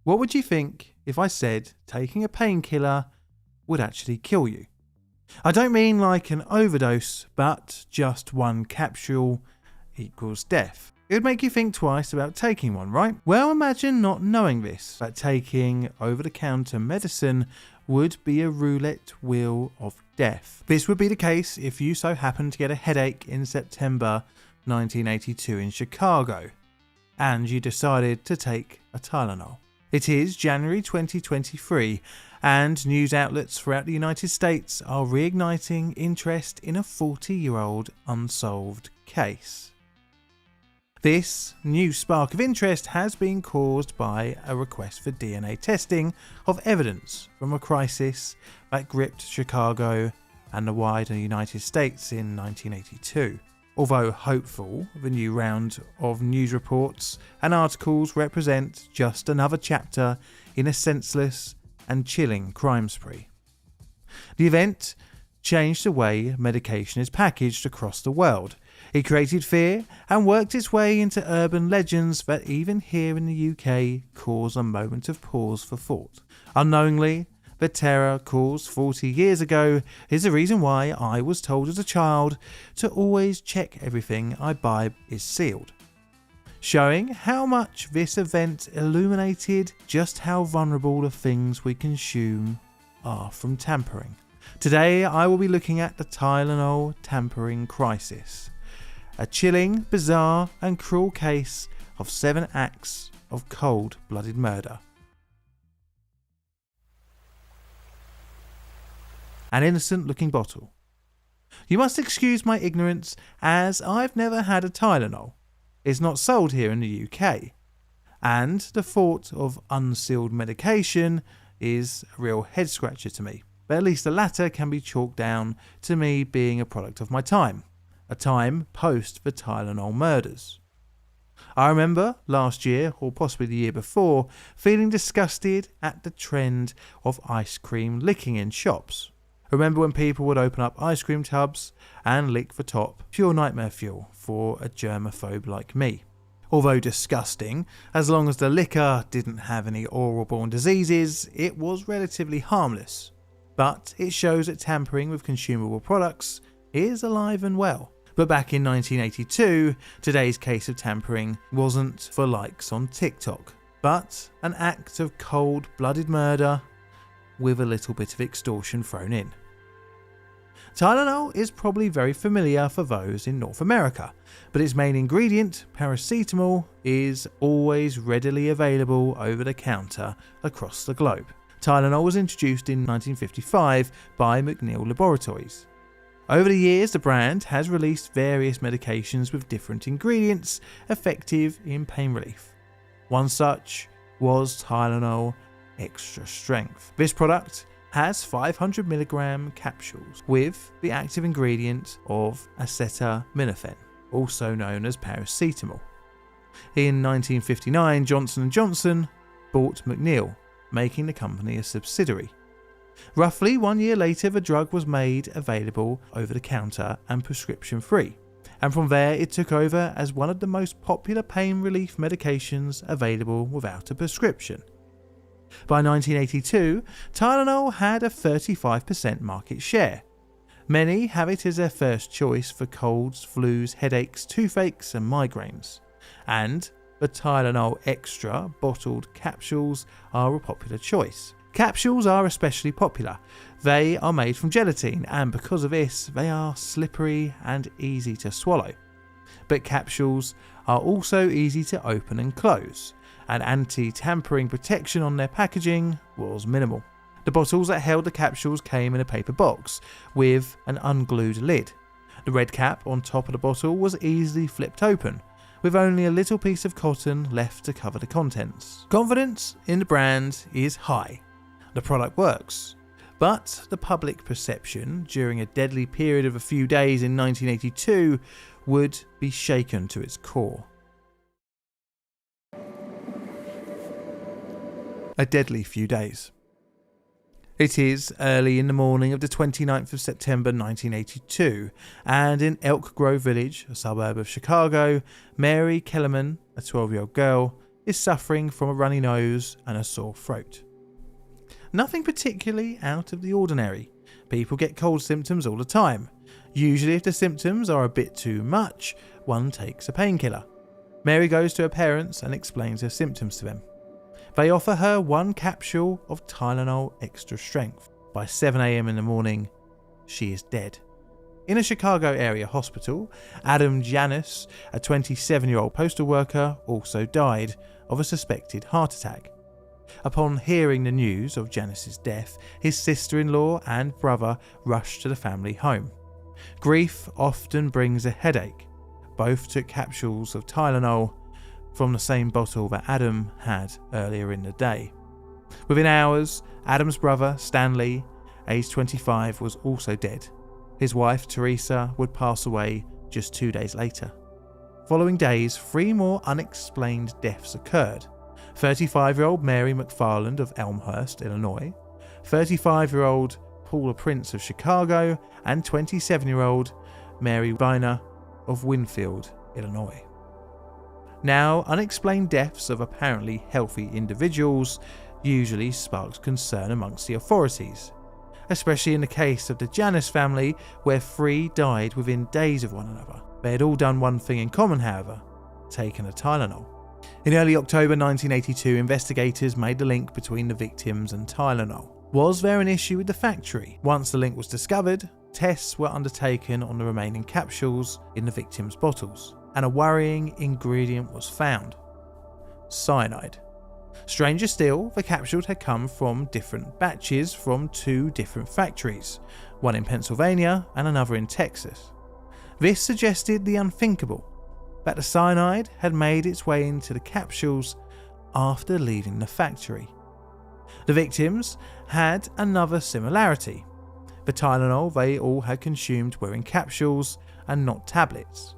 What would you think if I said taking a painkiller would actually kill you? I don't mean like an overdose, but just one capsule equals death. It would make you think twice about taking one, right? Well, imagine not knowing this, that taking over-the-counter medicine would be a roulette wheel of death. This would be the case if you so happened to get a headache in September 1982 in Chicago, and you decided to take a Tylenol. It is January 2023, and news outlets throughout the United States are reigniting interest in a 40-year-old unsolved case. This new spark of interest has been caused by a request for DNA testing of evidence from a crisis that gripped Chicago and the wider United States in 1982. Although hopeful, the new round of news reports and articles represent just another chapter in a senseless and chilling crime spree. The event changed the way medication is packaged across the world. It created fear and worked its way into urban legends that even here in the UK cause a moment of pause for thought. Unknowingly, the terror caused 40 years ago is the reason why I was told as a child to always check everything I buy is sealed. Showing how much this event illuminated just how vulnerable the things we consume are from tampering. Today I will be looking at the Tylenol tampering crisis. A chilling, bizarre and cruel case of 7 acts of cold-blooded murder. An innocent-looking bottle. You must excuse my ignorance, as I've never had a Tylenol. It's not sold here in the UK. And the thought of unsealed medication is a real head-scratcher to me. But at least the latter can be chalked down to me being a product of my time. A time post the Tylenol murders. I remember last year, or possibly the year before, feeling disgusted at the trend of ice cream licking in shops. Remember when people would open up ice cream tubs and lick the top? Pure nightmare fuel for a germaphobe like me. Although disgusting, as long as the liquor didn't have any oral-borne diseases, it was relatively harmless. But it shows that tampering with consumable products is alive and well. But back in 1982, today's case of tampering wasn't for likes on TikTok, but an act of cold-blooded murder with a little bit of extortion thrown in. Tylenol is probably very familiar for those in North America, but its main ingredient, paracetamol, is always readily available over the counter across the globe. Tylenol was introduced in 1955 by McNeil Laboratories. Over the years, the brand has released various medications with different ingredients effective in pain relief. One such was Tylenol Extra Strength. This product has 500mg capsules with the active ingredient of acetaminophen, also known as paracetamol. In 1959, Johnson & Johnson bought McNeil, making the company a subsidiary. Roughly 1 year later, the drug was made available over the counter and prescription free, and from there it took over as one of the most popular pain relief medications available without a prescription. By 1982, Tylenol had a 35% market share. Many have it as their first choice for colds, flus, headaches, toothaches and migraines, and the Tylenol Extra bottled capsules are a popular choice. Capsules are especially popular. They are made from gelatin, and because of this, they are slippery and easy to swallow. But capsules are also easy to open and close, and anti-tampering protection on their packaging was minimal. The bottles that held the capsules came in a paper box with an unglued lid. The red cap on top of the bottle was easily flipped open, with only a little piece of cotton left to cover the contents. Confidence in the brand is high. The product works, but the public perception during a deadly period of a few days in 1982 would be shaken to its core. A deadly few days. It is early in the morning of the 29th of September 1982, and in Elk Grove Village, a suburb of Chicago, Mary Kellerman, a 12-year-old girl, is suffering from a runny nose and a sore throat. Nothing particularly out of the ordinary. People get cold symptoms all the time. Usually if the symptoms are a bit too much, one takes a painkiller. Mary goes to her parents and explains her symptoms to them. They offer her 1 capsule of Tylenol extra strength. By 7 a.m. in the morning, she is dead. In a Chicago area hospital, Adam Janus, a 27-year-old postal worker, also died of a suspected heart attack. Upon hearing the news of Janus's death, his sister-in-law and brother rushed to the family home. Grief often brings a headache. Both took capsules of Tylenol from the same bottle that Adam had earlier in the day. Within hours, Adam's brother, Stanley, aged 25, was also dead. His wife, Teresa, would pass away just 2 days later. Following days, 3 more unexplained deaths occurred. 35-year-old Mary McFarland of Elmhurst, Illinois, 35-year-old Paula Prince of Chicago, and 27-year-old Mary Viner of Winfield, Illinois. Now, unexplained deaths of apparently healthy individuals usually sparks concern amongst the authorities, especially in the case of the Janus family, where 3 died within days of one another. They had all done one thing in common, however: taken a Tylenol. In early October 1982, investigators made the link between the victims and Tylenol. Was there an issue with the factory? Once the link was discovered, tests were undertaken on the remaining capsules in the victims' bottles, and a worrying ingredient was found: cyanide. Stranger still, the capsules had come from different batches from 2 different factories, one in Pennsylvania and another in Texas. This suggested the unthinkable, that the cyanide had made its way into the capsules after leaving the factory. The victims had another similarity. The Tylenol they all had consumed were in capsules and not tablets.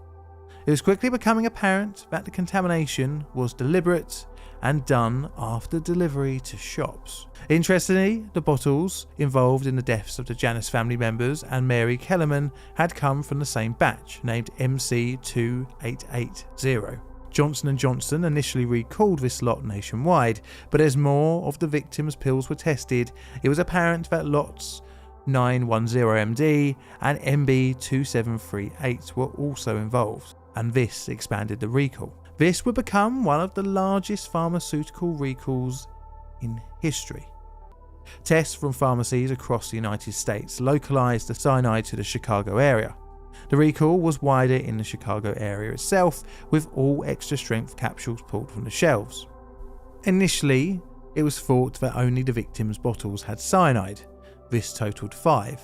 It was quickly becoming apparent that the contamination was deliberate and done after delivery to shops. Interestingly, the bottles involved in the deaths of the Janus family members and Mary Kellerman had come from the same batch, named MC2880. Johnson & Johnson initially recalled this lot nationwide, but as more of the victims' pills were tested, it was apparent that lots 910MD and MB2738 were also involved, and this expanded the recall. This would become one of the largest pharmaceutical recalls in history. Tests from pharmacies across the United States localized the cyanide to the Chicago area. The recall was wider in the Chicago area itself, with all extra strength capsules pulled from the shelves. Initially, it was thought that only the victims' bottles had cyanide. This totaled 5.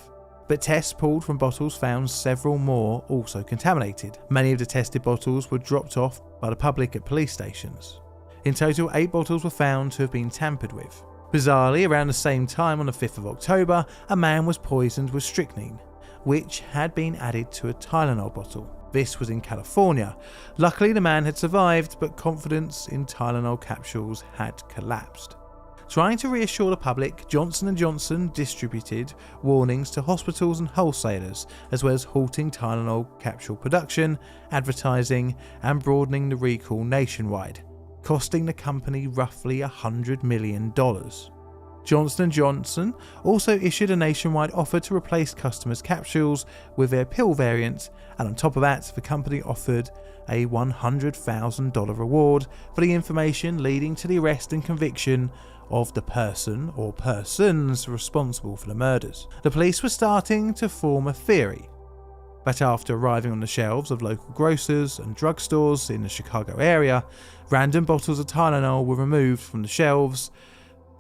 But tests pulled from bottles found several more also contaminated. Many of the tested bottles were dropped off by the public at police stations. In total, 8 bottles were found to have been tampered with. Bizarrely, around the same time on the 5th of October, a man was poisoned with strychnine, which had been added to a Tylenol bottle. This was in California. Luckily, the man had survived, but confidence in Tylenol capsules had collapsed. Trying to reassure the public, Johnson & Johnson distributed warnings to hospitals and wholesalers, as well as halting Tylenol capsule production, advertising, and broadening the recall nationwide, costing the company roughly $100 million. Johnson & Johnson also issued a nationwide offer to replace customers' capsules with their pill variant, and on top of that, the company offered a $100,000 reward for the information leading to the arrest and conviction of the person or persons responsible for the murders. The police were starting to form a theory that after arriving on the shelves of local grocers and drugstores in the Chicago area, random bottles of Tylenol were removed from the shelves.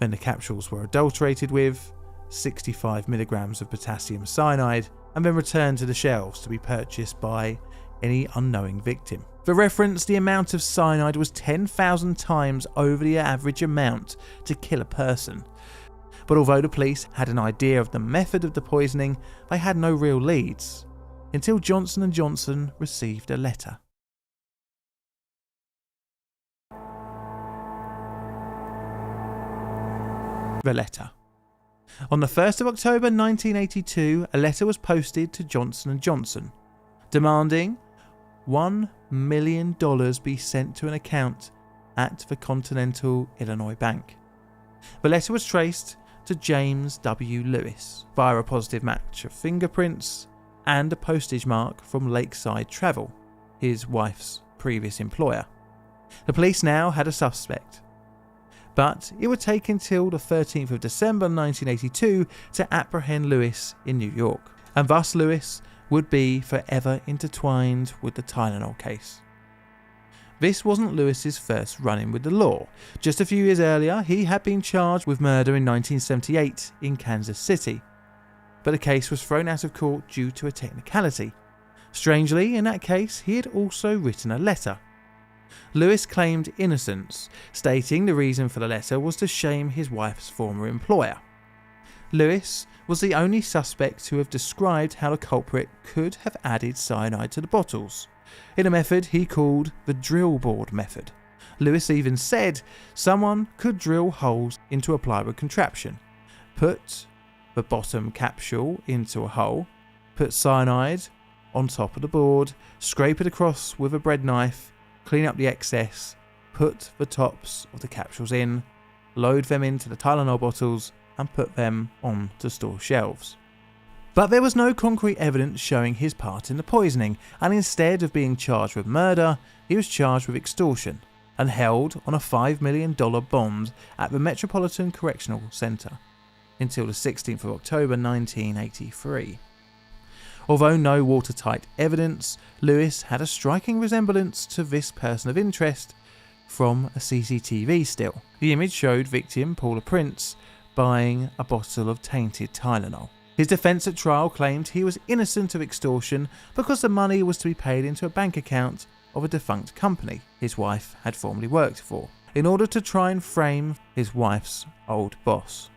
Then the capsules were adulterated with 65 milligrams of potassium cyanide and then returned to the shelves to be purchased by any unknowing victim. For reference, the amount of cyanide was 10,000 times over the average amount to kill a person. But although the police had an idea of the method of the poisoning, they had no real leads until Johnson & Johnson received a letter. The letter. On the 1st of October 1982, a letter was posted to Johnson & Johnson, demanding $1 million be sent to an account at the Continental Illinois Bank. The letter was traced to James W. Lewis via a positive match of fingerprints and a postage mark from Lakeside Travel, his wife's previous employer. The police now had a suspect, but it would take until the 13th of December 1982 to apprehend Lewis in New York, and thus Lewis would be forever intertwined with the Tylenol case. This wasn't Lewis's first run-in with the law. Just a few years earlier, he had been charged with murder in 1978 in Kansas City, but the case was thrown out of court due to a technicality. Strangely, in that case, he had also written a letter. Lewis claimed innocence, stating the reason for the letter was to shame his wife's former employer. Lewis was the only suspect to have described how the culprit could have added cyanide to the bottles, in a method he called the drill board method. Lewis even said someone could drill holes into a plywood contraption, put the bottom capsule into a hole, put cyanide on top of the board, scrape it across with a bread knife, clean up the excess, put the tops of the capsules in, load them into the Tylenol bottles and put them on to store shelves. But there was no concrete evidence showing his part in the poisoning, and instead of being charged with murder, he was charged with extortion and held on a $5 million bond at the Metropolitan Correctional Center until the 16th of October 1983. Although no watertight evidence, Lewis had a striking resemblance to this person of interest from a CCTV still. The image showed victim Paula Prince buying a bottle of tainted Tylenol. His defence at trial claimed he was innocent of extortion because the money was to be paid into a bank account of a defunct company his wife had formerly worked for, in order to try and frame his wife's old boss.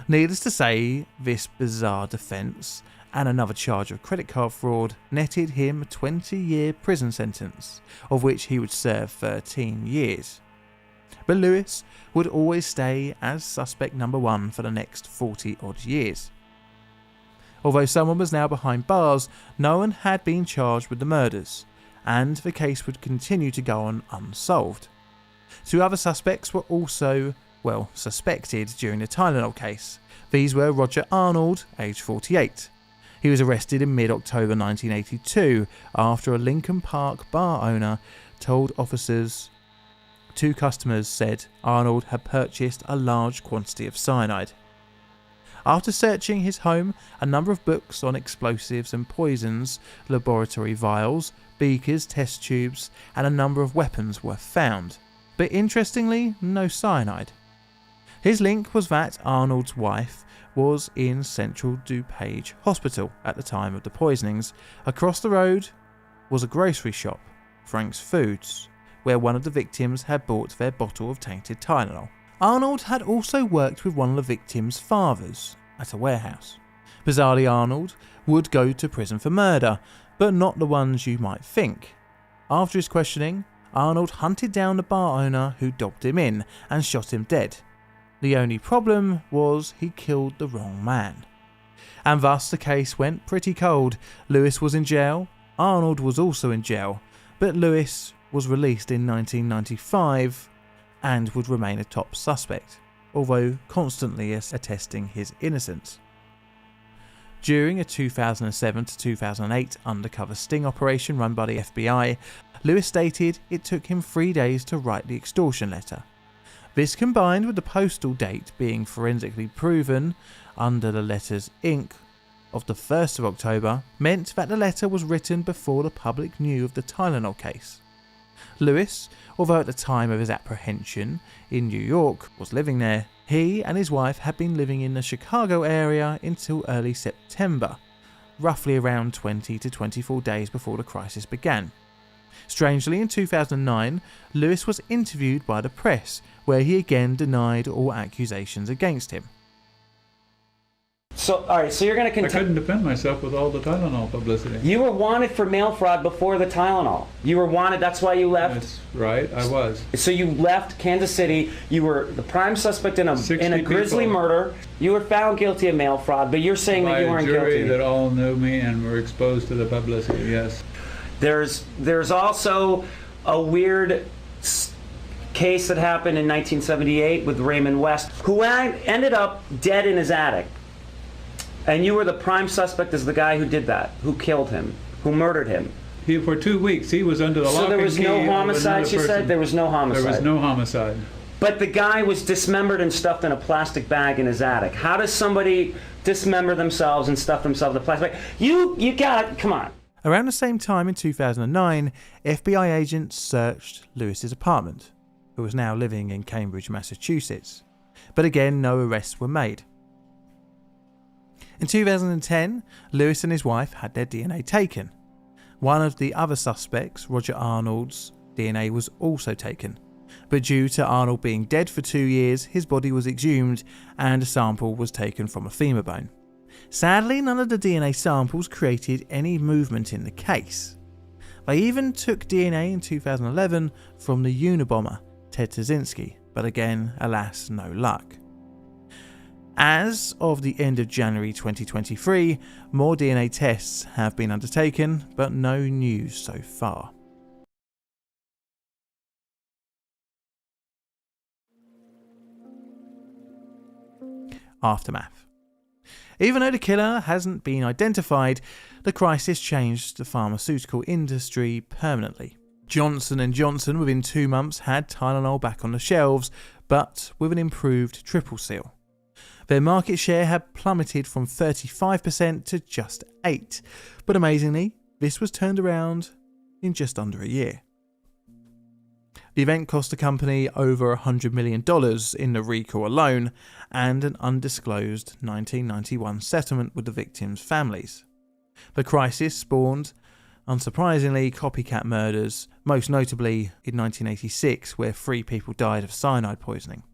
Needless to say, this bizarre defence and another charge of credit card fraud netted him a 20-year prison sentence, of which he would serve 13 years. But Lewis would always stay as suspect number one for the next 40-odd years. Although someone was now behind bars, no one had been charged with the murders, and the case would continue to go on unsolved. Two other suspects were also, suspected during the Tylenol case. These were Roger Arnold, aged 48. He was arrested in mid-October 1982 after a Lincoln Park bar owner told officers two customers said Arnold had purchased a large quantity of cyanide. After searching his home, a number of books on explosives and poisons, laboratory vials, beakers, test tubes, and a number of weapons were found, but interestingly, no cyanide. His link was that Arnold's wife was in Central DuPage Hospital at the time of the poisonings. Across the road was a grocery shop, Frank's Foods, where one of the victims had bought their bottle of tainted Tylenol. Arnold had also worked with one of the victims' fathers at a warehouse. Bizarrely, Arnold would go to prison for murder, but not the ones you might think. After his questioning, Arnold hunted down the bar owner who dobbed him in and shot him dead. The only problem was he killed the wrong man. And thus the case went pretty cold. Lewis was in jail, Arnold was also in jail, but Lewis was released in 1995 and would remain a top suspect, although constantly attesting his innocence. During a 2007 to 2008 undercover sting operation run by the FBI, Lewis stated it took him 3 days to write the extortion letter. This, combined with the postal date being forensically proven under the letter's ink of the 1st of October, meant that the letter was written before the public knew of the Tylenol case. Lewis, although at the time of his apprehension in New York was living there, he and his wife had been living in the Chicago area until early September, roughly around 20 to 24 days before the crisis began. Strangely, in 2009, Lewis was interviewed by the press, where he again denied all accusations against him. So, all right, so you're going to contend... I couldn't defend myself with all the Tylenol publicity. You were wanted for mail fraud before the Tylenol. You were wanted, that's why you left? That's right, I was. So you left Kansas City, you were the prime suspect in a grisly murder. You were found guilty of mail fraud, but you're saying that you weren't guilty. By a jury that all knew me and were exposed to the publicity, yes. There's also a weird case that happened in 1978 with Raymond West, who ended up dead in his attic. And you were the prime suspect as the guy who did that, who killed him, who murdered him. For 2 weeks, he was under the lock and key. So there was no homicide, you said? There was no homicide. There was no homicide. But the guy was dismembered and stuffed in a plastic bag in his attic. How does somebody dismember themselves and stuff themselves in a plastic bag? You got it. Come on. Around the same time in 2009, FBI agents searched Lewis's apartment, who was now living in Cambridge, Massachusetts. But again, no arrests were made. In 2010, Lewis and his wife had their DNA taken. One of the other suspects, Roger Arnold's DNA, was also taken. But due to Arnold being dead for 2 years, his body was exhumed and a sample was taken from a femur bone. Sadly, none of the DNA samples created any movement in the case. They even took DNA in 2011 from the Unabomber, Ted Kaczynski, but again, alas, no luck. As of the end of January 2023, more DNA tests have been undertaken, but no news so far. Aftermath. Even though the killer hasn't been identified, the crisis changed the pharmaceutical industry permanently. Johnson & Johnson within 2 months had Tylenol back on the shelves, but with an improved triple seal. Their market share had plummeted from 35% to just 8%, but amazingly, this was turned around in just under a year. The event cost the company over $100 million in the recall alone and an undisclosed 1991 settlement with the victims' families. The crisis spawned, unsurprisingly, copycat murders, most notably in 1986, where 3 people died of cyanide poisoning.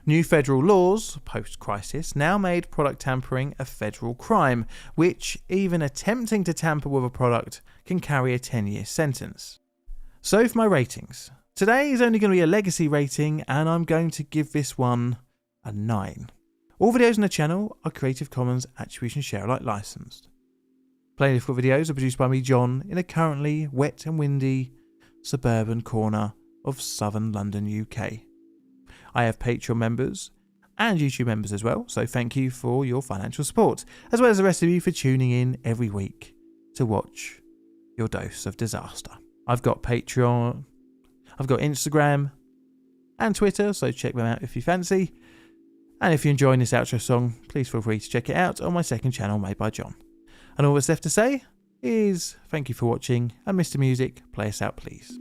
New federal laws, post-crisis, now made product tampering a federal crime, which, even attempting to tamper with a product, can carry a 10-year sentence. So for my ratings. Today is only going to be a legacy rating, and I'm going to give this one a 9. All videos on the channel are Creative Commons Attribution Share Alike licensed. Playlist for videos are produced by me, John, in a currently wet and windy suburban corner of southern London, UK. I have Patreon members and YouTube members as well, so thank you for your financial support, as well as the rest of you for tuning in every week to watch your dose of disaster. I've got Patreon, I've got Instagram and Twitter, so check them out if you fancy. And if you're enjoying this outro song, please feel free to check it out on my second channel made by John. And all that's left to say is thank you for watching, and Mr. Music, play us out please.